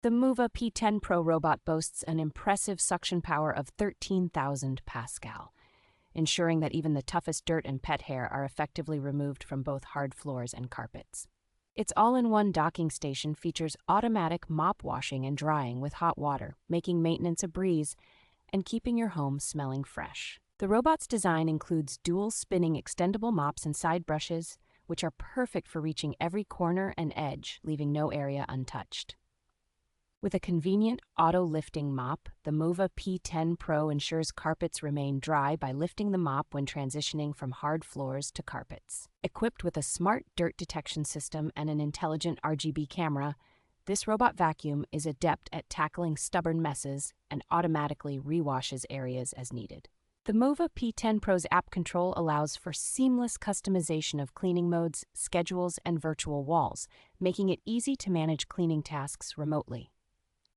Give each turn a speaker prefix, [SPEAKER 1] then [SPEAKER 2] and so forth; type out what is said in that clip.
[SPEAKER 1] The Mova P10 Pro Robot boasts an impressive suction power of 13,000 Pascal, ensuring that even the toughest dirt and pet hair are effectively removed from both hard floors and carpets. Its all-in-one docking station features automatic mop washing and drying with hot water, making maintenance a breeze and keeping your home smelling fresh. The robot's design includes dual spinning extendable mops and side brushes, which are perfect for reaching every corner and edge, leaving no area untouched. With a convenient auto-lifting mop, the Mova P10 Pro ensures carpets remain dry by lifting the mop when transitioning from hard floors to carpets. Equipped with a smart dirt detection system and an intelligent RGB camera, this robot vacuum is adept at tackling stubborn messes and automatically rewashes areas as needed. The Mova P10 Pro's app control allows for seamless customization of cleaning modes, schedules, and virtual walls, making it easy to manage cleaning tasks remotely.